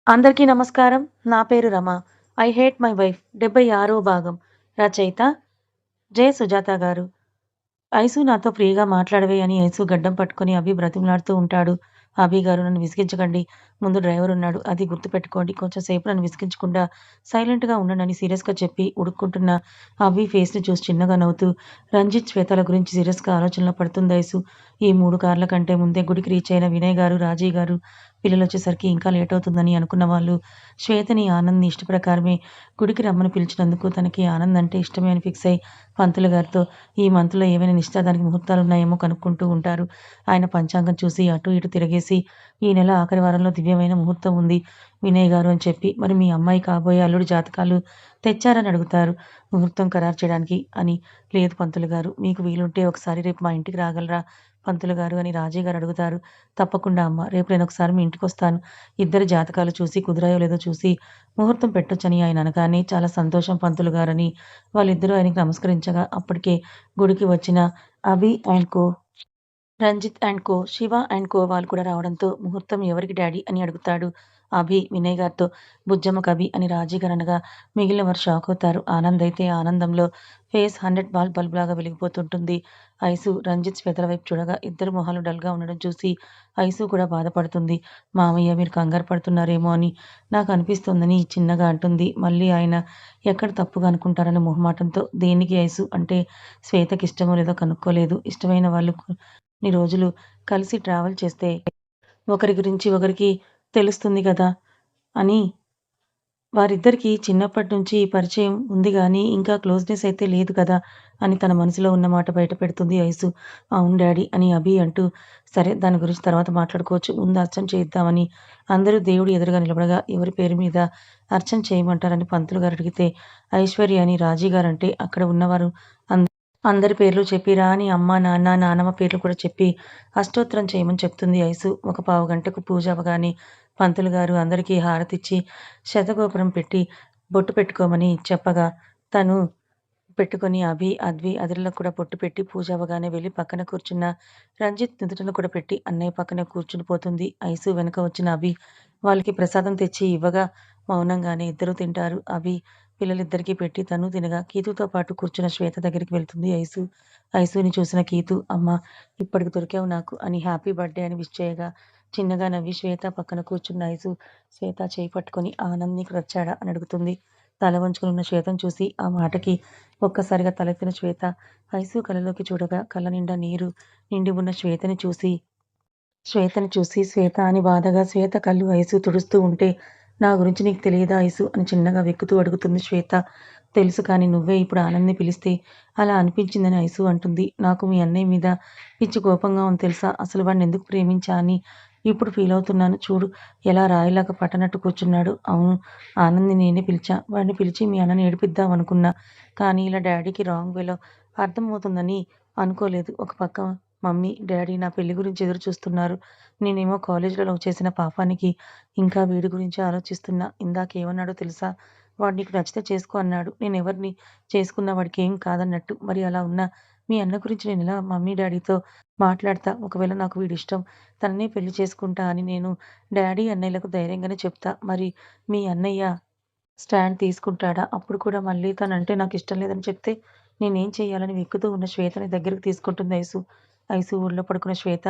అందరికీ నమస్కారం. నా పేరు Rama. 'I hate my wife' 76వ భాగం. రచయిత జె. సుజాత గారు. ఐసు నాతో ఫ్రీగా మాట్లాడవే అని ఐసు గడ్డం పట్టుకొని అభి బ్రతిమలాడుతూ ఉంటాడు. అభి గారు నన్ను విసిగించకండి. ముందు డ్రైవర్ ఉన్నాడు. అది గుర్తుపెట్టుకోండి. కొంచెం సేపు నన్ను విసిగించకుండా సైలెంట్‌గా ఉండండని సీరియస్‌గా చెప్పి ఉడుక్కుంటున్న అభి ఫేస్‌ని చూసి చిన్నగా నవ్వుతూ రంజిత్, శ్వేతల గురించి సీరియస్‌గా ఆలోచనలో పడుతుంది ఐసు. ఈ 3 కార్ల కంటే ముందే గుడికి రీచ్ అయిన వినయ్ గారు, రాజీ గారు పిల్లలొచ్చేసరికి ఇంకా లేట్ అవుతుందని అనుకున్న వాళ్ళు శ్వేతని, ఆనంద్‌ని ఇష్ట ప్రకారమే గుడికి రమ్మని పిలిచినందుకు తనకి ఆనంద్ అంటే ఇష్టమే అని ఫిక్స్ అయ్యి పంతులు గారితో ఈ మంత్‌లో ఏవైనా నిశ్చితార్థానికి ముహూర్తాలున్నాయేమో కనుక్కుంటూ ఉంటారు. ఆయన పంచాంగం చూసి అటు ఇటు తిరగేసి ఈ నెల ఆఖరి వారంలో దివ్యమైన ముహూర్తం ఉంది వినయ్ గారు అని చెప్పి మరి మీ అమ్మాయి కాబోయే అల్లుడి జాతకాలు తెచ్చారని అడుగుతారు. ముహూర్తం ఖరారు చేయడానికి అని. లేదు పంతులు గారు మీకు వీలుంటే ఒకసారి రేపు మా ఇంటికి రాగలరా పంతులు గారు అని రాజీ గారు అడుగుతారు. తప్పకుండా అమ్మ. రేపు నేనొకసారి మీ ఇంటికొస్తాను. ఇద్దరి జాతకాలు చూసి కుదిరాయో లేదో చూసి ముహూర్తం పెట్టొచ్చని ఆయన అనగానే చాలా సంతోషం పంతులు గారని వాళ్ళిద్దరూ ఆయనకి నమస్కరించగా అప్పటికే గుడికి వచ్చిన Abhi and co, Ranjit and co, Shiva and co వాళ్ళు కూడా రావడంతో ముహూర్తం ఎవరికి డాడీ అని అడుగుతాడు అభి వినయ్ గారితో. బుజ్జమ్మకు అభి అని రాజీ గారు అనగా మిగిలిన వారు షాక్ అవుతారు. ఆనంద్ అయితే ఆనందంలో ఫేస్ 100 వాల్ బల్బ్ లాగా వెలిగిపోతుంటుంది. ఐసు, రంజిత్, శ్వేతల వైపు చూడగా ఇద్దరు మొహాలు డల్‌గా ఉండడం చూసి ఐసు కూడా బాధపడుతుంది. మామయ్య మీరు కంగారు పడుతున్నారేమో అని నాకు అనిపిస్తోందని చిన్నగా అంటుంది. మళ్ళీ ఆయన ఎక్కడ తప్పుగా అనుకుంటారన్న మొహమాటంతో దేనికి ఐసు అంటే శ్వేతకి ఇష్టమో లేదో కనుక్కోలేదు. ఇష్టమైన వాళ్ళు కొన్ని రోజులు కలిసి ట్రావెల్ చేస్తే ఒకరి గురించి ఒకరికి తెలుస్తుంది గదా! అని వారిద్దరికీ చిన్నప్పటి నుంచి పరిచయం ఉంది గానీ, ఇంకా క్లోజ్‌నెస్ అయితే లేదు కదా! అని తన మనసులో ఉన్న మాట బయట పెడుతుంది ఐసు. అవును డాడీ అని అభి అంటూ, సరే దాని గురించి తర్వాత మాట్లాడుకోవచ్చు. ముందు అర్చన చేయిద్దామని అందరూ దేవుడి ఎదురుగా నిలబడగా ఎవరి పేరు మీద అర్చన చేయమంటారని పంతులు గారు అడిగితే, ఐశ్వర్య అని రాజీ గారంటే అక్కడ ఉన్నవారు అందరి పేర్లు చెప్పి రా అని అమ్మ, నాన్న, నానమ్మ పేర్లు కూడా చెప్పి అష్టోత్తరం చేయమని చెప్తుంది ఐసు. ఒక పావుగంటకు పూజ అవ్వగానే పంతులు గారు అందరికీ హారతిచ్చి శతగోపురం పెట్టి బొట్టు పెట్టుకోమని చెప్పగా తను పెట్టుకొని అభి, అద్వి అదిరిలకు కూడా బొట్టు పెట్టి పూజ అవ్వగానే వెళ్ళి పక్కన కూర్చున్న రంజిత్ నుదుటన కూడా పెట్టి అన్నయ్య పక్కనే కూర్చుని పోతుంది. ఐసు వెనక వచ్చిన అభి వాళ్ళకి ప్రసాదం తెచ్చి ఇవ్వగా మౌనంగానే ఇద్దరూ తింటారు. అభి పిల్లలిద్దరికీ పెట్టి తను తినగా కీతుతో పాటు కూర్చున్న శ్వేత దగ్గరికి వెళ్తుంది ఐసు. ఐసుని చూసిన కీతు అమ్మా ఇప్పటికి దొరికావు నాకు అని హ్యాపీ బర్త్‌డే అని విష్ చేయగా చిన్నగా నవ్వి శ్వేత పక్కన కూర్చున్న ఐసు శ్వేత చేయి పట్టుకొని ఆనంద్ నీకు నచ్చాడా అని అడుగుతుంది. తల వంచుకొని ఉన్న శ్వేతను చూసి ఆ మాటకి ఒక్కసారిగా తలెత్తిన శ్వేత ఐసు కళ్ళలోకి చూడగా కళ్ళ నిండా నీరు నిండి ఉన్న శ్వేతని చూసి శ్వేత అని బాధగా శ్వేత కళ్ళు ఐసు తుడుస్తూ ఉంటే నా గురించి నీకు తెలియదా ఐసు అని చిన్నగా వెక్కుతూ అడుగుతుంది శ్వేత. తెలుసు కానీ నువ్వే ఇప్పుడు ఆనంద్‌ని పిలిస్తే అలా అనిపించిందని ఐసు అంటుంది. నాకు మీ అన్నయ్య మీద పిచ్చి కోపంగా ఉంది తెలుసా? అసలు వాడినెందుకు ప్రేమించా అని ఇప్పుడు ఫీలవుతున్నాను. చూడు ఎలా రాయిలాగా పట్టనట్టు కూర్చున్నాడు. అవును ఆనంద్‌ని నేనే పిలిచా. వాడిని పిలిచి మీ అన్నని ఏడిపిద్దామనుకున్నా. కానీ ఇలా డాడీకి రాంగ్ వేలో అర్థమవుతుందని అనుకోలేదు. ఒక పక్క మమ్మీ, డాడీ నా పెళ్లి గురించి ఎదురు చూస్తున్నారు. నేనేమో కాలేజీలో లవ్ చేసిన పాపానికి ఇంకా వీడి గురించే ఆలోచిస్తున్నా. ఇందాకేమన్నాడో తెలుసా? వాడు నీకు నచ్చితే చేసుకో అన్నాడు. నేనెవరిని చేసుకున్నా వాడికేం కాదన్నట్టు. మరి అలా ఉన్నా మీ అన్న గురించి నేనెలా మమ్మీ, డాడీతో మాట్లాడతా? ఒకవేళ నాకు వీడిష్టం, తననే పెళ్లి చేసుకుంటా అని నేను డాడీ, అన్నయ్యలకు ధైర్యంగానే చెప్తా. మరి మీ అన్నయ్య స్టాండ్ తీసుకుంటాడా? అప్పుడు కూడా మళ్ళీ తనంటే నాకిష్టం లేదని చెప్తే నేనేం చెయ్యాలని వెక్కుతూ ఉన్న శ్వేతని దగ్గరికి తీసుకుంటుంది ఐసు. ఐసు ఒళ్ళో పడుకున్న శ్వేత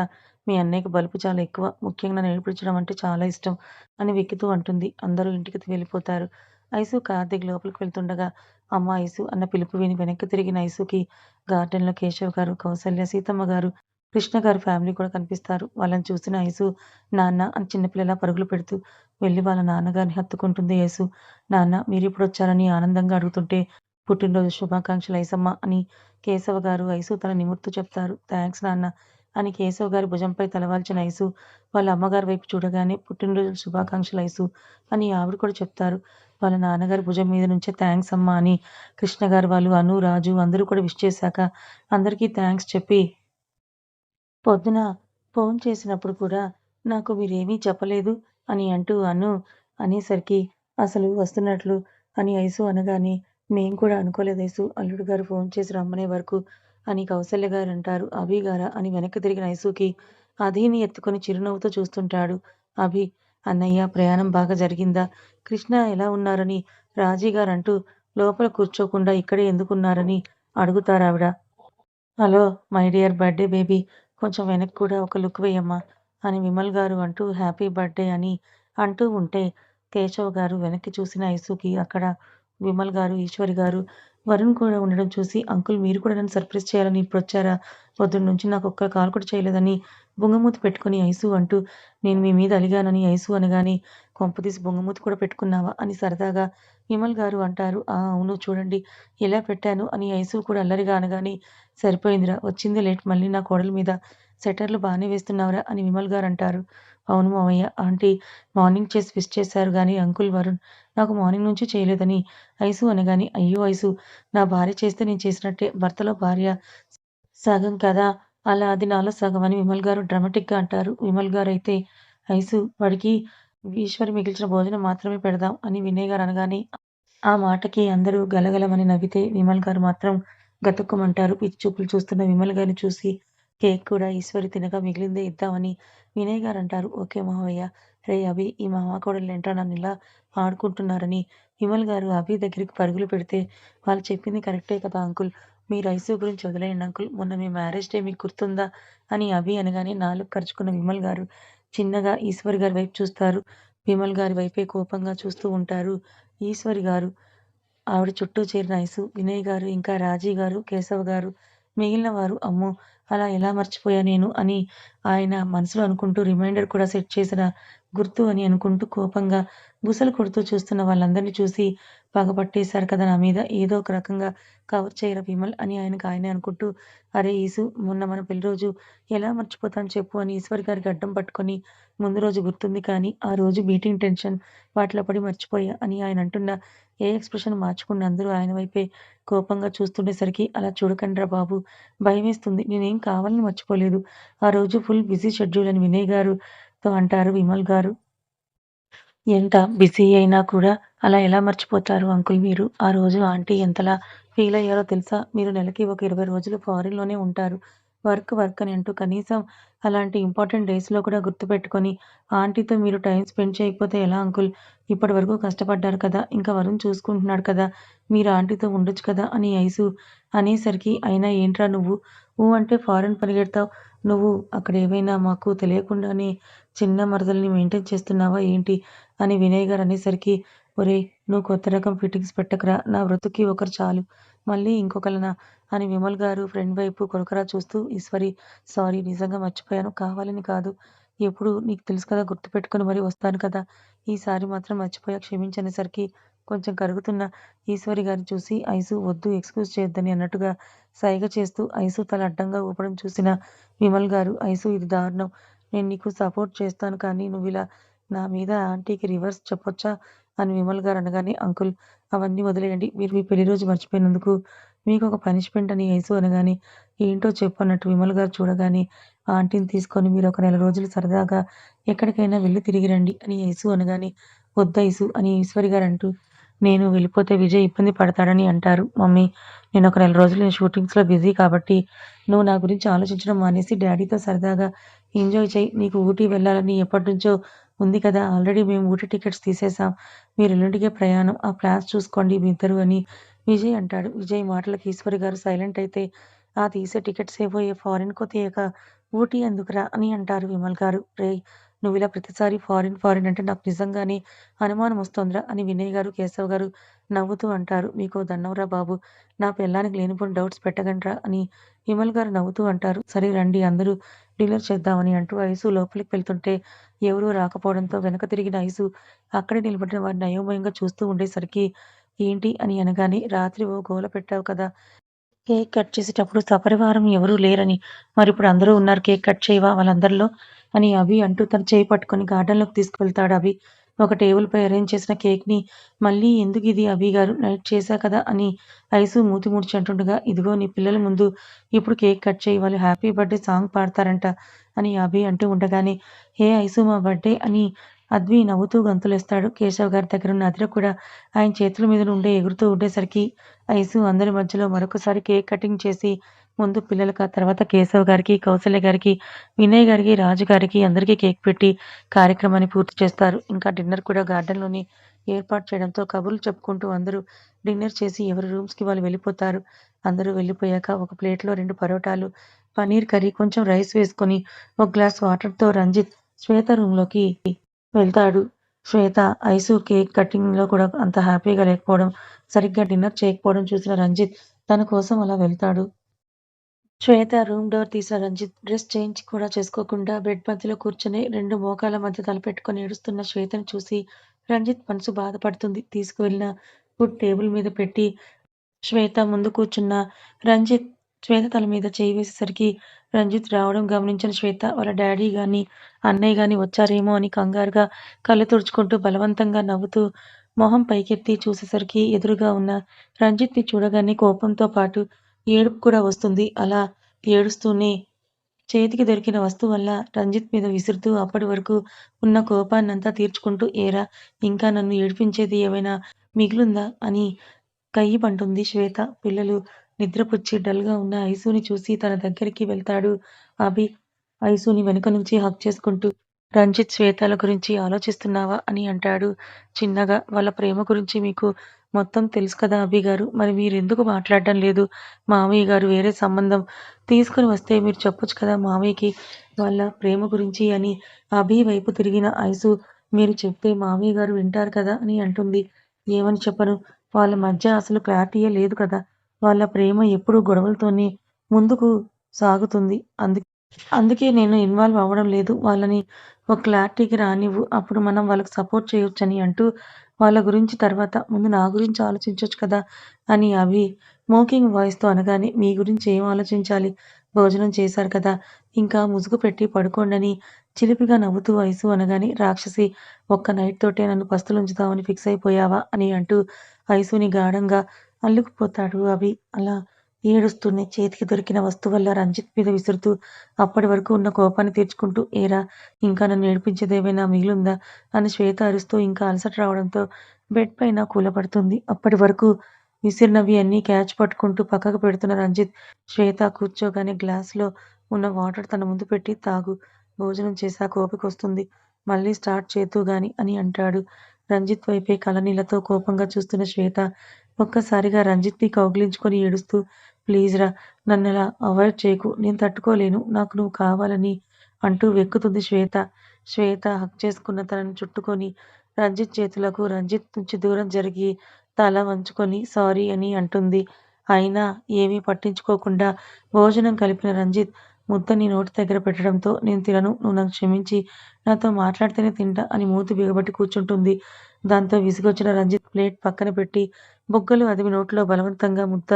మీ అన్నయ్యకి బలుపు చాలా ఎక్కువ. ముఖ్యంగా నన్ను ఏడిపించడం అంటే చాలా ఇష్టం అని వెక్కుతూ అంటుంది. అందరూ ఇంటికి వెళ్ళిపోతారు. ఐసు కార్ దిగి లోపలికి వెళ్తుండగా అమ్మ ఐసు అన్న పిలుపు విని వెనక్కి తిరిగిన ఐసుకి గార్డెన్‌లో కేశవ్ గారు, కౌసల్య, సీతమ్మ గారు, కృష్ణ గారి ఫ్యామిలీ కూడా కనిపిస్తారు. వాళ్ళని చూసిన ఐసు నాన్న అని చిన్నపిల్లలా పరుగులు పెడుతూ వెళ్లి వాళ్ళ నాన్నగారిని హత్తుకుంటుంది ఐసు. నాన్న మీరెప్పుడొచ్చారని ఆనందంగా అడుగుతుంటే పుట్టినరోజు శుభాకాంక్షలు ఐసమ్మ అని కేశవ గారు ఐసు తల నిమురుతూ చెప్తారు. థాంక్స్ నాన్న అని కేశవ్ గారి భుజంపై తలవాల్చిన ఐసు వాళ్ళ అమ్మగారి వైపు చూడగానే పుట్టినరోజు శుభాకాంక్షలు ఐసు అని ఆవిడ కూడా చెప్తారు. వాళ్ళ నాన్నగారి భుజం మీద నుంచే థాంక్స్ అమ్మా అని కృష్ణ గారు వాళ్ళు, అను, రాజు అందరూ కూడా విష్ చేశాక అందరికీ థాంక్స్ చెప్పి పొద్దున ఫోన్ చేసినప్పుడు కూడా నాకు మీరేమీ చెప్పలేదు అని అంటూ అను అనేసరికి అసలు వస్తున్నట్లు అని ఐసు అనగానే మేం కూడా అనుకోలేదు ఐసు. అల్లుడు గారు ఫోన్ చేసి రమ్మనే వరకు అని కౌసల్య గారు అంటారు. అభి గారా అని వెనక్కి తిరిగిన ఐసుకి అభిని ఎత్తుకొని చిరునవ్వుతో చూస్తుంటాడు అభి. అన్నయ్య ప్రయాణం బాగా జరిగిందా? కృష్ణ ఎలా ఉన్నారని రాజీగారంటూ లోపల కూర్చోకుండా ఇక్కడే ఎందుకున్నారని అడుగుతారావిడ. Hello! My dear birthday baby! కొంచెం వెనక్కి కూడా ఒక లుక్ వెయ్యమ్మా! అని విమల్ గారు అంటూ హ్యాపీ బర్త్‌డే అని అంటూ ఉంటే, కేశవ్ గారు వెనక్కి చూసిన ఐసుకి అక్కడ విమల్ గారు, ఈశ్వరి గారు, వరుణ్ కూడా ఉండడం చూసి అంకుల్ మీరు కూడా నన్ను సర్ప్రైజ్ చేయాలని ఇప్పుడొచ్చారా? పొద్దున్నుంచి నాకు ఒక్క కాల్ కూడా చేయలేదని బుంగమూతి పెట్టుకొని ఐసు అంటూ నేను మీ మీద అలిగానని ఐసు అనగానే కొంపదీసి బుంగమూతి కూడా పెట్టుకున్నావా? అని సరదాగా విమల్ గారు అంటారు. ఆ! అవును చూడండి ఎలా పెట్టాను అని ఐసు కూడా అల్లరిగా అనగానే సరిపోయిందిరా! వచ్చింది లేట్ మళ్ళీ నా కోడలి మీద సెటర్లు బానే వేస్తున్నావురా! అని విమల్ గారంటారు. అవును మావయ్య. ఆంటీ మార్నింగ్ చేసి విష్ చేశారు గానీ అంకుల్ వరుణ్ నాకు మార్నింగ్ నుంచి చేయలేదని ఐసు అనగానే అయ్యో ఐసు నా భార్య చేస్తే నేను చేసినట్టే. భర్తలో భార్య సగం కదా! అలా అది నాలో సగం అని విమల్ గారు డ్రామాటిక్‌గా అంటారు. విమల్ గారైతే ఐసు వాడికి ఈశ్వరి మిగిల్చిన భోజనం మాత్రమే పెడదాం అని వినయ్ గారు అనగానే ఆ మాటకి అందరూ గలగలమని నవ్వితే విమల్ గారు మాత్రం గతుక్కుమంటారు. పిచ్చి చూపులు చూస్తున్న విమల్ గారిని చూసి కేక్ కూడా ఈశ్వరి తినగా మిగిలిందే ఇద్దామని వినయ్ గారంటారు. ఓకే మావయ్య. రేయ్ అభి ఈ మామ కోడళ్ళేంట్రా నన్నిలా ఆడుకుంటున్నారని విమల్ గారు అభి దగ్గరికి పరుగులు పెడితే వాళ్ళు చెప్పింది కరెక్టే కదా అంకుల్. మీరు ఐసూ గురించి వదిలేయండి అంకుల్. మొన్న మీ మ్యారేజ్ డే మీకు గుర్తుందా? అని అభి అనగానే నాలుక కరుచుకున్న విమల్ గారు చిన్నగా ఈశ్వరి గారి వైపు చూస్తారు. విమల్ గారి వైపే కోపంగా చూస్తూ ఉంటారు ఈశ్వరి గారు. ఆవిడ చుట్టూ చేరిన ఐసు, వినయ్ గారు, ఇంకా రాజీ గారు, కేశవ్ గారు, మిగిలిన వారు అమ్మో! అలా ఎలా మర్చిపోయా నేను అని ఆయన మనసులో అనుకుంటూ రిమైండర్ కూడా సెట్ చేసిన గుర్తు అని అనుకుంటూ కోపంగా బుసలు కొడుతూ చూస్తున్న వాళ్ళందరిని చూసి పగపట్టేశారు కదా నా మీద ఏదో ఒక రకంగా కవర్ చేయరా విమల్ అని ఆయనకు ఆయనే అనుకుంటూ అరే ఈసు మొన్న మన పెళ్లి రోజు ఎలా మర్చిపోతాను చెప్పు అని ఈశ్వరి గారికి అడ్డం పట్టుకొని ముందు రోజు గుర్తుంది కానీ ఆ రోజు మీటింగ్ టెన్షన్ వాటిలో పడి మర్చిపోయా అని ఆయన అంటున్న ఏ ఎక్స్‌ప్రెషన్ మార్చకుండా అందరూ ఆయన వైపే కోపంగా చూస్తుండేసరికి అలా చూడకండ్రా బాబు! భయమేస్తుంది. నేనేం కావాలని మర్చిపోలేదు. ఆ రోజు ఫుల్ బిజీ షెడ్యూల్ అని వినయ్ గారుతో అంటారు విమల్ గారు. ఎంత బిజీ అయినా కూడా అలా ఎలా మర్చిపోతారు అంకుల్ మీరు? ఆ రోజు ఆంటీ ఎంతలా ఫీలయ్యారో తెలుసా? మీరు నెలకి ఒక 20 రోజులు ఫారిన్‌లోనే ఉంటారు. వర్క్, వర్క్ అని అంటూ కనీసం అలాంటి ఇంపార్టెంట్ డేస్‌లో కూడా గుర్తుపెట్టుకొని ఆంటీతో మీరు టైమ్ స్పెండ్ చేయకపోతే ఎలా అంకుల్? ఇప్పటి వరకు కష్టపడ్డారు కదా! ఇంకా వరుణ్ చూసుకుంటున్నాడు కదా! మీరు ఆంటీతో ఉండొచ్చు కదా! అని ఐసు అనేసరికి అయినా ఏంట్రా నువ్వు? ఊ అంటే ఫారిన్ పరిగెడతావు. నువ్వు అక్కడ ఏమైనా మాకు తెలియకుండానే చిన్న మరదల్ని మెయింటైన్ చేస్తున్నావా ఏంటి? అని వినయ్ గారు అనేసరికి ఒరేయ్! నువ్వు కొత్త రకం ఫిట్టింగ్స్ పెట్టకురా! నా బ్రతుక్కి ఒకరు చాలు. మళ్ళీ ఇంకొకళ్ళనా? అని విమల్ గారు ఫ్రెండ్ వైపు కొరకరా చూస్తూ ఈశ్వరి సారీ నిజంగా మర్చిపోయాను. కావాలని కాదు. ఎప్పుడు నీకు తెలుసు కదా గుర్తుపెట్టుకొని మరీ వస్తాను కదా! ఈసారి మాత్రం మర్చిపోయా క్షమించు అనేసరికి కొంచెం కరుగుతున్న ఈశ్వరి గారిని చూసి ఐసు వద్దు ఎక్స్‌క్యూజ్ చేయొద్దని అన్నట్టుగా సైగ చేస్తూ ఐసు తల అడ్డంగా ఊపడం చూసిన విమల్ గారు ఐసు ఇది దారుణం. నేను నీకు సపోర్ట్ చేస్తాను కానీ నువ్విలా నా మీద ఆంటీకి రివర్స్ చెప్పొచ్చా? అని విమల్ గారు అనగానే అంకుల్ అవన్నీ వదిలేయండి. మీరు మీ పెళ్లి రోజు మర్చిపోయినందుకు మీకొక పనిష్మెంట్ అని యేసు అనగానే ఏంటో చెప్పు అన్నట్టు విమల్ గారు చూడగానే ఆంటీని తీసుకొని మీరు ఒక నెల రోజులు సరదాగా ఎక్కడికైనా వెళ్లి తిరిగి రండి అని యేసు అనగానే వద్దైసు అని ఈశ్వరి గారు అంటూ నేను వెళ్ళిపోతే విజయ్ ఇబ్బంది పడతాడని అంటారు. మమ్మీ నేను ఒక నెల రోజులు నేను షూటింగ్స్‌లో బిజీ కాబట్టి నువ్వు నా గురించి ఆలోచించడం మానేసి డ్యాడీతో సరదాగా ఎంజాయ్ చెయ్యి. నీకు ఊటీ వెళ్ళాలని ఎప్పటినుంచో ఉంది కదా! ఆల్రెడీ మేము ఊటీ టికెట్స్ తీసేసాం. మీరు ఎల్లుండికే ప్రయాణం. ఆ ప్లాన్స్ చూసుకోండి మీ ఇద్దరు అని విజయ్ అంటాడు. విజయ్ మాటలకి ఈశ్వరి గారు సైలెంట్ అయితే ఆ తీసే టికెట్స్ ఏవో ఏ ఫారిన్‌కో తీయక ఊటీ ఎందుకురా అని అంటారు విమల్ గారు. రేయ్! నువ్విలా ప్రతిసారి ఫారిన్, ఫారిన్ అంటే నాకు నిజంగానే అనుమానం వస్తోందిరా అని వినయ్ గారు, కేశవ్ గారు నవ్వుతూ అంటారు. మీకో దండంరా బాబు! నా పెళ్ళానికి లేనిపోని డౌట్స్ పెట్టకండ్రా అని విమల్ గారు నవ్వుతూ అంటారు. సరే రండి అందరూ డిన్నర్ చేద్దామని అంటూ ఐసు లోపలికి వెళ్తుంటే ఎవరూ రాకపోవడంతో వెనక తిరిగిన ఐసు అక్కడే నిలబడిన వారిని అయోమయంగా చూస్తూ ఉండేసరికి ఏంటి అని అనగానే రాత్రి ఓ గోల పెట్టావు కదా! కేక్ కట్ చేసేటప్పుడు సపరివారం ఎవరూ లేరని, మరిప్పుడు అందరూ ఉన్నారు కేక్ కట్ చేయవా వాళ్ళందరిలో? అని అభి అంటూ తన చేయి పట్టుకొని గార్డెన్‌లోకి తీసుకువెళ్తాడు అభి. ఒక టేబుల్‌పై అరేంజ్ చేసిన కేక్‌ని మళ్ళీ ఎందుకిది అభి గారు నైట్ చేశా కదా! అని ఐసు మూతి ముడిచి అంటుండగా, ఇదిగో నీ పిల్లల ముందు ఇప్పుడు కేక్ కట్ చెయ్యి. వాళ్ళు హ్యాపీ బర్త్‌డే సాంగ్ పాడతారంట అని అభి అంటూ ఉండగానే, హే ఐసు మా బర్త్‌డే అని అద్వి నవ్వుతూ గంతులేస్తాడు. కేశవ్ గారి దగ్గరున్న అదిర కూడా ఆయన చేతుల మీద నుండే ఎగురుతూ ఉండేసరికి ఐసు అందరి మధ్యలో మరొకసారి కేక్ కటింగ్ చేసి ముందు పిల్లలకి, ఆ తర్వాత కేశవ్ గారికి, కౌసల్య గారికి, వినయ్ గారికి, రాజు గారికి అందరికీ కేక్ పెట్టి కార్యక్రమాన్ని పూర్తి చేస్తారు. ఇంకా డిన్నర్ కూడా గార్డెన్‌లోని ఏర్పాటు చేయడంతో కబుర్లు చెప్పుకుంటూ అందరూ డిన్నర్ చేసి ఎవరి రూమ్స్‌కి వాళ్ళు వెళ్ళిపోతారు. అందరూ వెళ్ళిపోయాక ఒక ప్లేట్‌లో 2 పరోటాలు, పన్నీర్ కర్రీ, కొంచెం రైస్ వేసుకొని ఒక గ్లాస్ వాటర్‌తో రంజిత్ శ్వేత రూమ్‌లోకి వెళ్తాడు. శ్వేత, ఐసు కేక్ కటింగ్‌లో కూడా అంత హ్యాపీగా లేకపోవడం, సరిగ్గా డిన్నర్ చేయకపోవడం చూసిన రంజిత్ తన కోసం అలా వెళ్తాడు. శ్వేత రూమ్ డోర్ తీసిన రంజిత్ డ్రెస్ చేంజ్ కూడా చేసుకోకుండా బెడ్ మధ్యలో కూర్చొని 2 మోకాళ్ళ మధ్య తలపెట్టుకొని ఏడుస్తున్న శ్వేతని చూసి రంజిత్ మనసు బాధపడుతుంది. తీసుకువెళ్ళిన ఫుడ్ టేబుల్ మీద పెట్టి శ్వేత ముందు కూర్చున్న రంజిత్ శ్వేత తల మీద చేయి వేసేసరికి రంజిత్ రావడం గమనించిన శ్వేత వాళ్ళ డాడీ గాని, అన్నయ్య గాని వచ్చారేమో అని కంగారుగా కళ్ళు తుడుచుకుంటూ బలవంతంగా నవ్వుతూ మొహం పైకెత్తి చూసేసరికి ఎదురుగా ఉన్న రంజిత్‌ని చూడగానే కోపంతో పాటు ఏడుపు కూడా వస్తుంది. అలా ఏడుస్తూనే చేతికి దొరికిన వస్తువల్లా రంజిత్ మీద విసురుతూ అప్పటి వరకు ఉన్న కోపాన్నంతా తీర్చుకుంటూ ఏరా! ఇంకా నన్ను ఏడిపించేది ఏమైనా మిగిలుందా? అని కయ్యిమంటుంది శ్వేత. పిల్లలు నిద్రపుచ్చి డల్‌గా ఉన్న ఐసుని చూసి తన దగ్గరికి వెళ్తాడు అభి. ఐసుని వెనుక నుంచి హగ్ చేసుకుంటూ రంజిత్, శ్వేతల గురించి ఆలోచిస్తున్నావా? అని అంటాడు చిన్నగా. వాళ్ళ ప్రేమ గురించి మీకు మొత్తం తెలుసు కదా అభి గారు. మరి మీరెందుకు మాట్లాడడం లేదు? మామయ్య గారు వేరే సంబంధం తీసుకొని వస్తే మీరు చెప్పొచ్చు కదా మామయ్యకి వాళ్ళ ప్రేమ గురించి అని అభి వైపు తిరిగిన ఐసు, మీరు చెప్తే మామయ్య గారు వింటారు కదా అని అంటుంది. ఏమని చెప్పను? వాళ్ళ మధ్య అసలు క్లారిటీయే లేదు కదా! వాళ్ళ ప్రేమ ఎప్పుడూ గొడవలతోనే ముందుకు సాగుతుంది. అందుకే నేను ఇన్వాల్వ్ అవ్వడం లేదు. వాళ్ళని ఒక క్లారిటీకి రానివ్వు. అప్పుడు మనం వాళ్ళకి సపోర్ట్ చేయొచ్చని అంటూ, వాళ్ళ గురించి తర్వాత, ముందు నా గురించి ఆలోచించొచ్చు కదా! అని అభి మోకింగ్ వాయిస్‌తో అనగానే, మీ గురించి ఏం ఆలోచించాలి? భోజనం చేశారు కదా! ఇంకా ముసుగు పెట్టి పడుకోండని చిలిపిగా నవ్వుతూ ఐసు అనగానే, రాక్షసి ఒక్క నైట్ తోటే నన్ను పస్తులుంచుదామని ఫిక్స్ అయిపోయావా? అని అంటూ ఐసుని గాఢంగా అల్లుకుపోతాడు అభి. అలా ఏడుస్తూనే చేతికి దొరికిన వస్తువల్లా రంజిత్ మీద విసురుతూ అప్పటి వరకు ఉన్న కోపాన్ని తీర్చుకుంటూ ఏరా! ఇంకా నన్ను ఏడిపించేదేమైనా మిగిలుందా? అని శ్వేత అరుస్తూ ఇంకా అలసట రావడంతో బెడ్ పైన కూలబడుతుంది. అప్పటి వరకు విసిరినవి అన్నీ క్యాచ్ పట్టుకుంటూ పక్కకు పెడుతున్న రంజిత్, శ్వేత కూర్చోగానే గ్లాసులో ఉన్న వాటర్ తన ముందు పెట్టి తాగు. భోజనం చేశాక ఓపికొస్తుంది. మళ్ళీ స్టార్ట్ చేద్దువు గాని అని అంటాడు. రంజిత్ వైపే కళ్ళనీళ్లతో కోపంగా చూస్తున్న శ్వేత ఒక్కసారిగా రంజిత్‌ని కౌగిలించుకొని ఏడుస్తూ ప్లీజ్ రా! నన్నలా అవాయిడ్ చేయకు. నేను తట్టుకోలేను. నాకు నువ్వు కావాలని అంటూ వెక్కుతుంది శ్వేత. శ్వేత హగ్ చేసుకున్న తనని చుట్టుకొని రంజిత్ నుంచి దూరం జరిగి తల వంచుకొని సారీ అని అంటుంది. అయినా ఏమీ పట్టించుకోకుండా భోజనం కలిపిన రంజిత్ ముద్దని నోటి దగ్గర పెట్టడంతో నేను తినను. నువ్వు నన్ను క్షమించి నాతో మాట్లాడితేనే తింటా అని మూతి బిగబట్టి కూర్చుంటుంది. దాంతో విసుగొచ్చిన రంజిత్ ప్లేట్ పక్కన పెట్టి బుగ్గలు అదిమి నోట్లో బలవంతంగా ముద్ద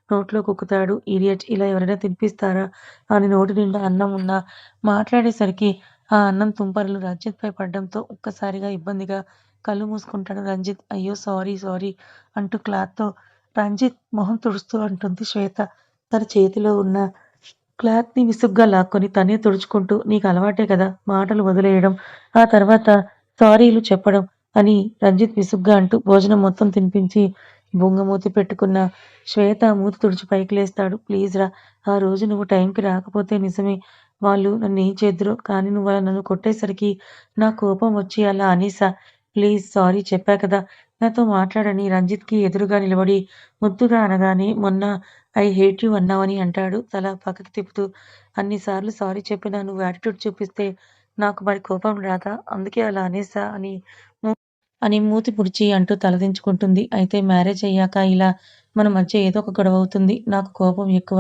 నోట్లో కుక్కుతాడు. ఇడియట్! ఇలా ఎవరైనా తినిపిస్తారా? అని నోటి నిండా అన్నం ఉన్నా మాట్లాడేసరికి ఆ అన్నం తుంపరలు రంజిత్‌పై పడడంతో ఒక్కసారిగా ఇబ్బందిగా కళ్ళు మూసుకుంటాడు రంజిత్. అయ్యో! సారీ సారీ అంటూ క్లాత్‌తో రంజిత్ మొహం తుడుస్తూ అంటుంది శ్వేత. తన చేతిలో ఉన్న క్లాత్‌ని విసుగ్గా లాక్కొని తనే తుడుచుకుంటూ నీకు అలవాటే కదా మాటలు వదిలేయడం, ఆ తర్వాత సారీలు చెప్పడం అని రంజిత్ విసుగ్గా అంటూ భోజనం మొత్తం తినిపించి బుంగమూతి పెట్టుకున్న శ్వేత మూతి తుడిచి పైకి లేస్తాడు. ప్లీజ్ రా! ఆ రోజు నువ్వు టైంకి రాకపోతే నిజమే వాళ్ళు నన్నేం చేద్దురో కానీ నువ్వలా నన్ను కొట్టేసరికి నాకు కోపం వచ్చి అలా అనేసా. ప్లీజ్ సారీ చెప్పా కదా! నాతో మాట్లాడని రంజిత్‌కి ఎదురుగా నిలబడి ముద్దుగా అనగానే మొన్న ఐ హేట్ యూ అన్నావని అంటాడు తల పక్కకి తిప్పుతూ. అన్ని సార్లు సారీ చెప్పినా నువ్వు యాటిట్యూడ్ చూపిస్తే నాకు మరి కోపం రాదా? అందుకే అలా అనేసా అని మూతి ముడిచి అంటూ తలదించుకుంటుంది. అయితే మ్యారేజ్ అయ్యాక ఇలా మన మధ్య ఏదో ఒక గొడవ అవుతుంది. నాకు కోపం ఎక్కువ.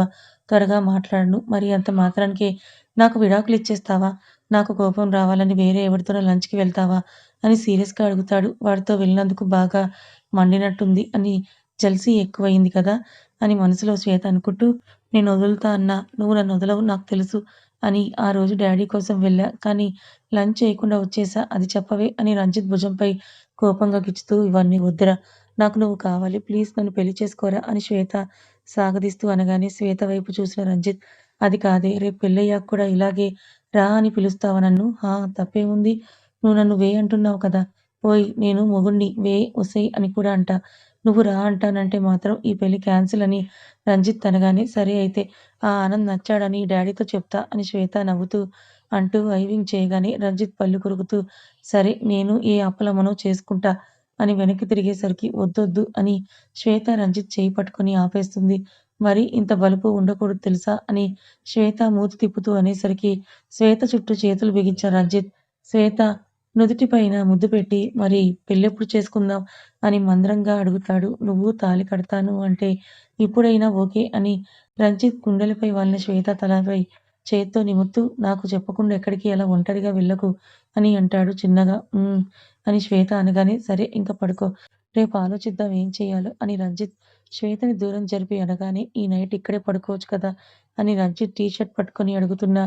త్వరగా మాట్లాడను. మరి అంత మాత్రానికే నాకు విడాకులు ఇచ్చేస్తావా? నాకు కోపం రావాలని వేరే ఎవరితోనో లంచ్‌కి వెళ్తావా? అని సీరియస్‌గా అడుగుతాడు. వాడితో వెళ్ళినందుకు బాగా మండినట్టుంది అని జెలసీ ఎక్కువయింది కదా! అని మనసులో శ్వేత అనుకుంటూ నేను వదులుతా అన్నా నువ్వు నన్ను వదలవు నాకు తెలుసు అని ఆ రోజు డ్యాడీ కోసం వెళ్ళా. కానీ లంచ్ చేయకుండా వచ్చేసా. అది చెప్పవే అని రంజిత్ భుజంపై కోపంగా గిచ్చుతూ ఇవన్నీ వద్దురా! నాకు నువ్వు కావాలి. ప్లీజ్ నన్ను పెళ్లి చేసుకోరా అని శ్వేత సాగదీస్తూ అనగానే శ్వేత వైపు చూసిన రంజిత్ అది కాదే రేపు పెళ్ళయ్యాక కూడా ఇలాగే రా అని పిలుస్తావా నన్ను? తప్పేముంది? నువ్వు నన్ను వే అంటున్నావు కదా! ఓయ్! నేను మొగుడిని ఒసేయ్ అని కూడా అంటా. నువ్వు రా అంటానంటే మాత్రం ఈ పెళ్లి క్యాన్సిల్ అని రంజిత్ అనగానే, సరే అయితే ఆ ఆనంద్ నచ్చాడని డ్యాడీతో చెప్తా అని శ్వేత నవ్వుతూ అంటూ హైవింగ్ చేయగానే రంజిత్ పళ్ళు కొరుకుతూ సరే నేను ఏ అప్పలమ్మనో చేసుకుంటా అని వెనక్కి తిరిగేసరికి వద్దొద్దు అని శ్వేత రంజిత్ చెయ్యి పట్టుకొని ఆపేస్తుంది. మరి ఇంత బలుపు ఉండకూడదు తెలుసా అని శ్వేత మూతి తిప్పుతూ అనేసరికి శ్వేత చుట్టూ చేతులు బిగించిన రంజిత్ శ్వేత నుదుటి పైన ముద్దు పెట్టి, మరి పెళ్ళెప్పుడు చేసుకుందాం అని మంద్రంగా అడుగుతాడు. నువ్వు తాళి కడతాను అంటే ఇప్పుడైనా ఓకే అని రంజిత్ గుండెలపై వాలిన శ్వేత తలపై చేత్తో నిమురుతూ నాకు చెప్పకుండా ఎక్కడికి అలా ఒంటరిగా వెళ్ళకు అని అంటాడు చిన్నగా. అని శ్వేత అనగానే సరే ఇంక పడుకో. రేపు ఆలోచిద్దాం ఏం చెయ్యాలో అని రంజిత్ శ్వేతని దూరం జరిపి అనగానే ఈ నైట్ ఇక్కడే పడుకోవచ్చు కదా అని రంజిత్ టీ షర్ట్ పట్టుకొని అడుగుతున్న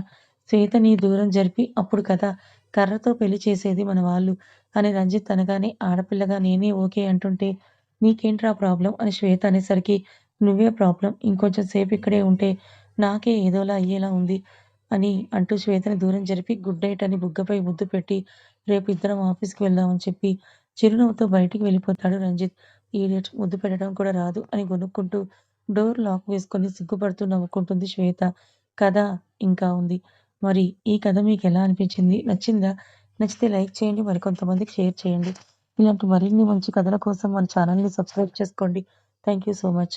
శ్వేతని దూరం జరిపి అప్పుడు కదా కర్రతో పెళ్లి చేసేది మన వాళ్ళు అని రంజిత్ అనగానే ఆడపిల్లగా నేనే ఓకే అంటుంటే నీకేంట్రా ప్రాబ్లం అని శ్వేత అనేసరికి నువ్వే ప్రాబ్లం ఇంకొంచెం సేపు ఇక్కడే ఉంటే నాకే ఏదోలా అయ్యేలా ఉంది అని అంటూ శ్వేతని దూరం జరిపి గుడ్ నైట్ అని బుగ్గపై ముద్దు పెట్టి రేపు ఇద్దరం ఆఫీస్కి వెళ్దామని చెప్పి చిరునవ్వుతో బయటికి వెళ్ళిపోతాడు రంజిత్. ఈడియట్ ముద్దు పెట్టడం కూడా రాదు అని గొనుక్కుంటూ డోర్ లాక్ వేసుకొని సిగ్గుపడుతూ నవ్వుకుంటుంది శ్వేత. కథ ఇంకా ఉంది. మరి ఈ కథ మీకెలా అనిపించింది? నచ్చిందా? నచ్చితే లైక్ చేయండి. మరికొంతమందికి షేర్ చేయండి. ఇలాంటి మరిన్ని మంచి కథల కోసం మన ఛానల్‌ని సబ్స్క్రైబ్ చేసుకోండి. Thank you so much.